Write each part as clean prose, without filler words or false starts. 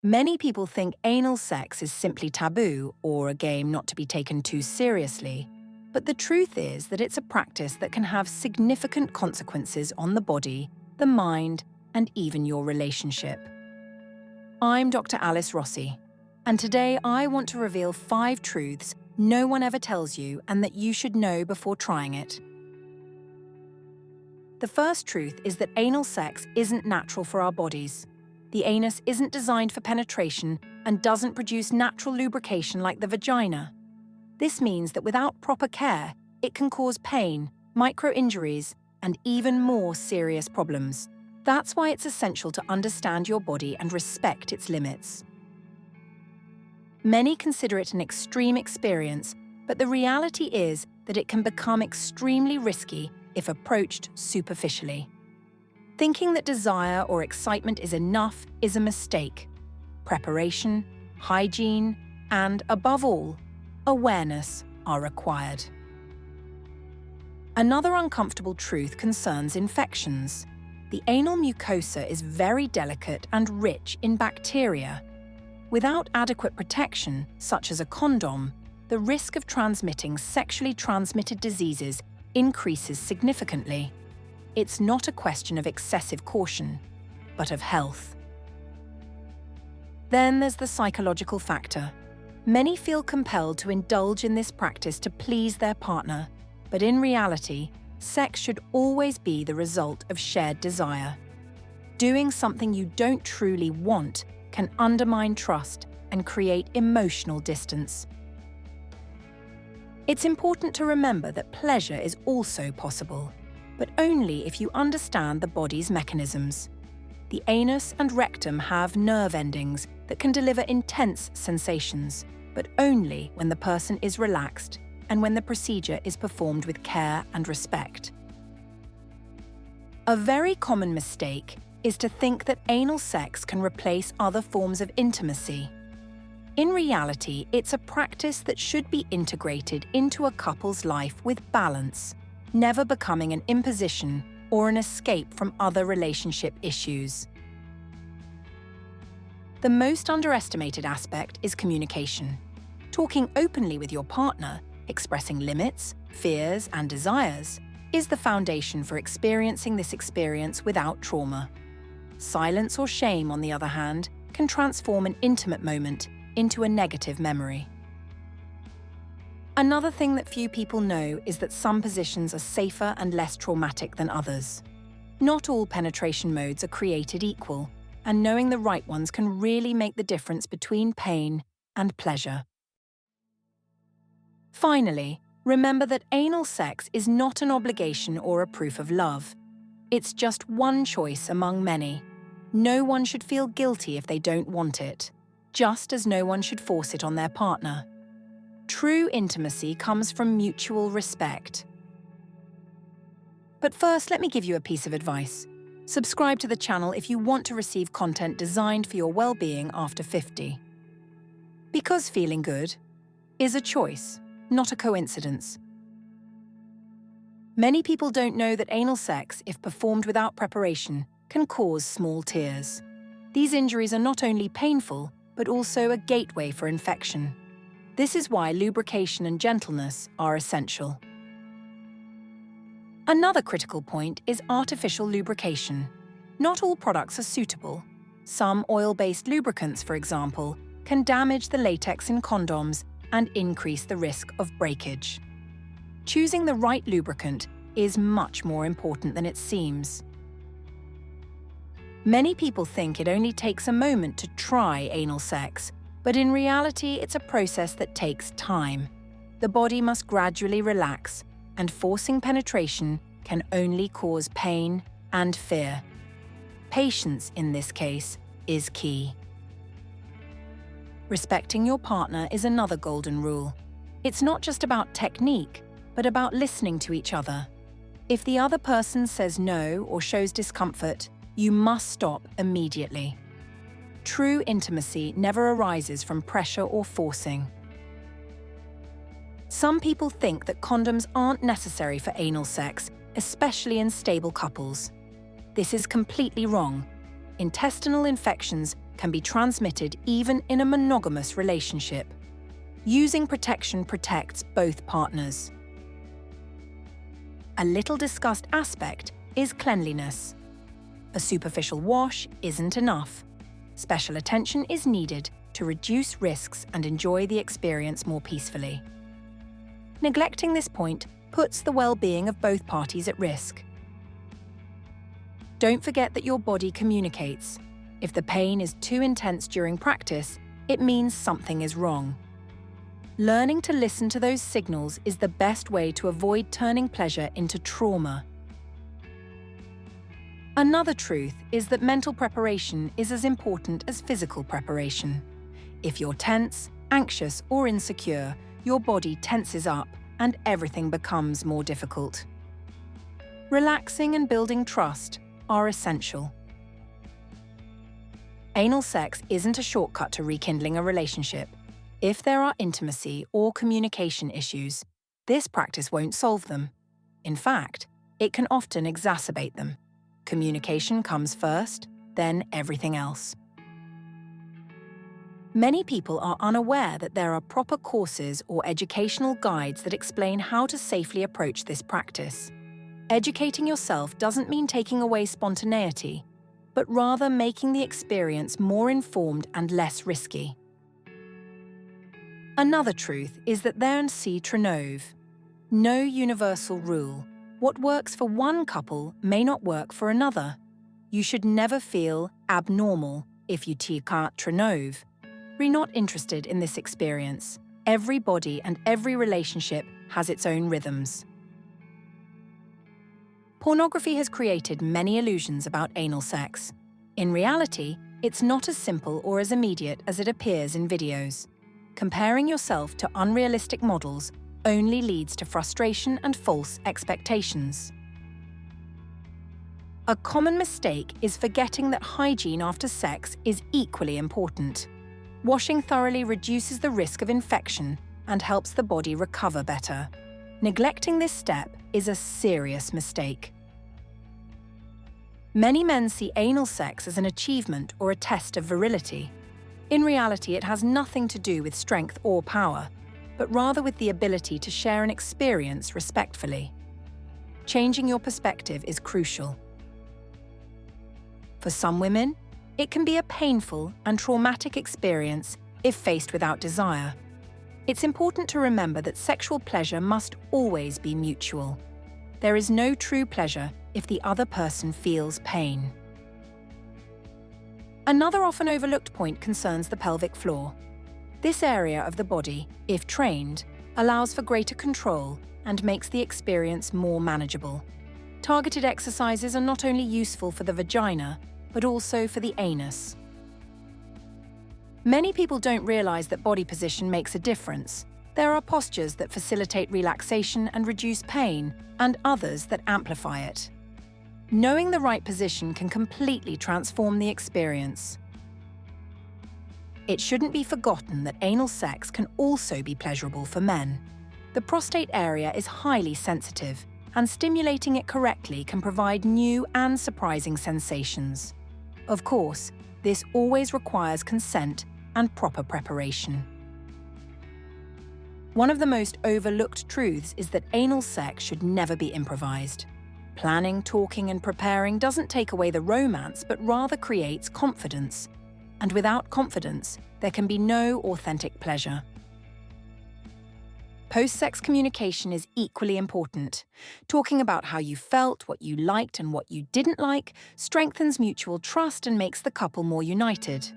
Many people think anal sex is simply taboo or a game not to be taken too seriously, but the truth is that it's a practice that can have significant consequences on the body, the mind, and even your relationship. I'm Dr. Alice Rossi, and today I want to reveal 5 truths no one ever tells you and that you should know before trying it. The first truth is that anal sex isn't natural for our bodies. The anus isn't designed for penetration and doesn't produce natural lubrication like the vagina. This means that without proper care, it can cause pain, micro-injuries, and even more serious problems. That's why it's essential to understand your body and respect its limits. Many consider it an extreme experience, but the reality is that it can become extremely risky if approached superficially. Thinking that desire or excitement is enough is a mistake. Preparation, hygiene, and, above all, awareness are required. Another uncomfortable truth concerns infections. The anal mucosa is very delicate and rich in bacteria. Without adequate protection, such as a condom, the risk of transmitting sexually transmitted diseases increases significantly. It's not a question of excessive caution, but of health. Then there's the psychological factor. Many feel compelled to indulge in this practice to please their partner, but in reality, sex should always be the result of shared desire. Doing something you don't truly want can undermine trust and create emotional distance. It's important to remember that pleasure is also possible, but only if you understand the body's mechanisms. The anus and rectum have nerve endings that can deliver intense sensations, but only when the person is relaxed and when the procedure is performed with care and respect. A very common mistake is to think that anal sex can replace other forms of intimacy. In reality, it's a practice that should be integrated into a couple's life with balance, never becoming an imposition or an escape from other relationship issues. The most underestimated aspect is communication. Talking openly with your partner, expressing limits, fears, and desires, is the foundation for experiencing this experience without trauma. Silence or shame, on the other hand, can transform an intimate moment into a negative memory. Another thing that few people know is that some positions are safer and less traumatic than others. Not all penetration modes are created equal, and knowing the right ones can really make the difference between pain and pleasure. Finally, remember that anal sex is not an obligation or a proof of love. It's just one choice among many. No one should feel guilty if they don't want it, just as no one should force it on their partner. True intimacy comes from mutual respect. But first, let me give you a piece of advice. Subscribe to the channel if you want to receive content designed for your well-being after 50. Because feeling good is a choice, not a coincidence. Many people don't know that anal sex, if performed without preparation, can cause small tears. These injuries are not only painful, but also a gateway for infection. This is why lubrication and gentleness are essential. Another critical point is artificial lubrication. Not all products are suitable. Some oil-based lubricants, for example, can damage the latex in condoms and increase the risk of breakage. Choosing the right lubricant is much more important than it seems. Many people think it only takes a moment to try anal sex, but in reality, it's a process that takes time. The body must gradually relax, and forcing penetration can only cause pain and fear. Patience, in this case, is key. Respecting your partner is another golden rule. It's not just about technique, but about listening to each other. If the other person says no or shows discomfort, you must stop immediately. True intimacy never arises from pressure or forcing. Some people think that condoms aren't necessary for anal sex, especially in stable couples. This is completely wrong. intestinal infections can be transmitted even in a monogamous relationship. Using protection protects both partners. A little discussed aspect is cleanliness. A superficial wash isn't enough. Special attention is needed to reduce risks and enjoy the experience more peacefully. Neglecting this point puts the well-being of both parties at risk. Don't forget that your body communicates. If the pain is too intense during practice, it means something is wrong. Learning to listen to those signals is the best way to avoid turning pleasure into trauma. Another truth is that mental preparation is as important as physical preparation. If you're tense, anxious, or insecure, your body tenses up and everything becomes more difficult. Relaxing and building trust are essential. Anal sex isn't a shortcut to rekindling a relationship. If there are intimacy or communication issues, this practice won't solve them. In fact, it can often exacerbate them. Communication comes first, then everything else. Many people are unaware that there are proper courses or educational guides that explain how to safely approach this practice. Educating yourself doesn't mean taking away spontaneity, but rather making the experience more informed and less risky. Another truth is that there's no universal rule. What works for one couple may not work for another. You should never feel abnormal if you can't trenove. We're not interested in this experience. Every body and every relationship has its own rhythms. Pornography has created many illusions about anal sex. In reality, it's not as simple or as immediate as it appears in videos. Comparing yourself to unrealistic models only leads to frustration and false expectations. A common mistake is forgetting that hygiene after sex is equally important. Washing thoroughly reduces the risk of infection and helps the body recover better. Neglecting this step is a serious mistake. Many men see anal sex as an achievement or a test of virility. In reality, it has nothing to do with strength or power, but rather with the ability to share an experience respectfully. Changing your perspective is crucial. For some women, it can be a painful and traumatic experience if faced without desire. It's important to remember that sexual pleasure must always be mutual. There is no true pleasure if the other person feels pain. Another often overlooked point concerns the pelvic floor. This area of the body, if trained, allows for greater control and makes the experience more manageable. Targeted exercises are not only useful for the vagina, but also for the anus. Many people don't realize that body position makes a difference. There are postures that facilitate relaxation and reduce pain, and others that amplify it. Knowing the right position can completely transform the experience. It shouldn't be forgotten that anal sex can also be pleasurable for men. The prostate area is highly sensitive, and stimulating it correctly can provide new and surprising sensations. Of course, this always requires consent and proper preparation. One of the most overlooked truths is that anal sex should never be improvised. Planning, talking, and preparing doesn't take away the romance, but rather creates confidence. And without confidence, there can be no authentic pleasure. Post-sex communication is equally important. Talking about how you felt, what you liked, and what you didn't like strengthens mutual trust and makes the couple more united.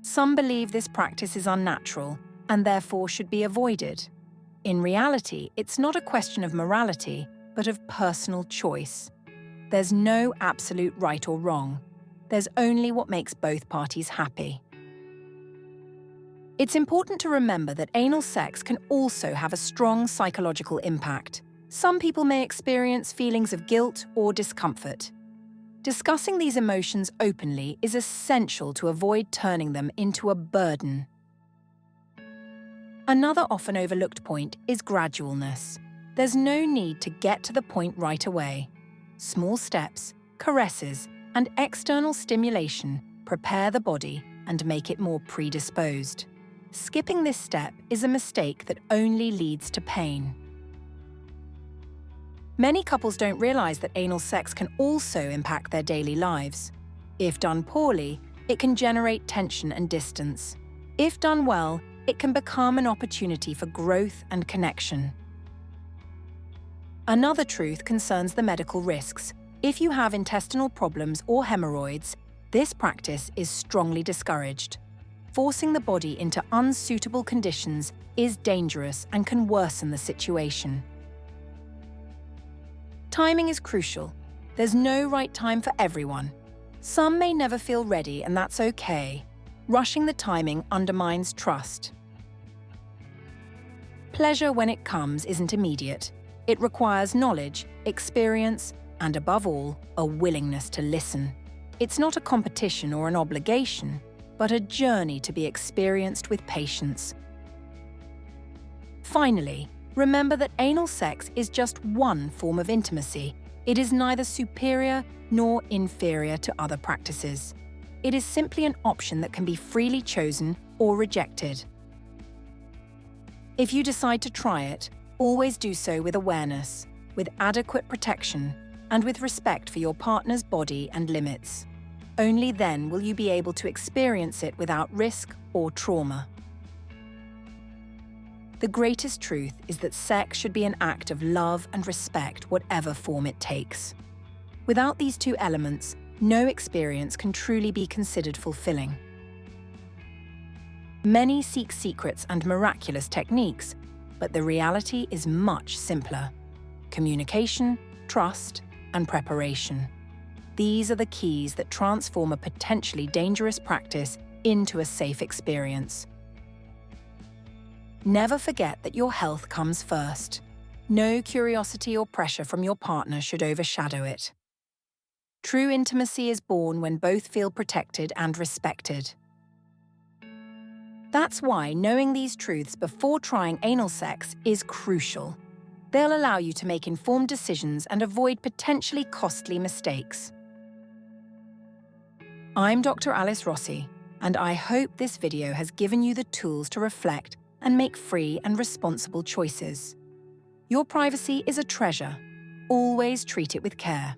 Some believe this practice is unnatural and therefore should be avoided. In reality, it's not a question of morality, but of personal choice. There's no absolute right or wrong. There's only what makes both parties happy. It's important to remember that anal sex can also have a strong psychological impact. Some people may experience feelings of guilt or discomfort. Discussing these emotions openly is essential to avoid turning them into a burden. Another often overlooked point is gradualness. There's no need to get to the point right away. Small steps, caresses, and external stimulation prepare the body and make it more predisposed. Skipping this step is a mistake that only leads to pain. Many couples don't realize that anal sex can also impact their daily lives. If done poorly, it can generate tension and distance. If done well, it can become an opportunity for growth and connection. Another truth concerns the medical risks. If you have intestinal problems or hemorrhoids, this practice is strongly discouraged. Forcing the body into unsuitable conditions is dangerous and can worsen the situation. Timing is crucial. There's no right time for everyone. Some may never feel ready, and that's okay. Rushing the timing undermines trust. Pleasure, when it comes, isn't immediate. It requires knowledge, experience, and above all, a willingness to listen. It's not a competition or an obligation, but a journey to be experienced with patience. Finally, remember that anal sex is just one form of intimacy. It is neither superior nor inferior to other practices. It is simply an option that can be freely chosen or rejected. If you decide to try it, always do so with awareness, with adequate protection, and with respect for your partner's body and limits. Only then will you be able to experience it without risk or trauma. The greatest truth is that sex should be an act of love and respect, whatever form it takes. Without these two elements, no experience can truly be considered fulfilling. Many seek secrets and miraculous techniques, but the reality is much simpler. Communication, trust, and preparation. These are the keys that transform a potentially dangerous practice into a safe experience. Never forget that your health comes first. No curiosity or pressure from your partner should overshadow it. True intimacy is born when both feel protected and respected. That's why knowing these truths before trying anal sex is crucial. They'll allow you to make informed decisions and avoid potentially costly mistakes. I'm Dr. Alice Rossi, and I hope this video has given you the tools to reflect and make free and responsible choices. Your privacy is a treasure. Always treat it with care.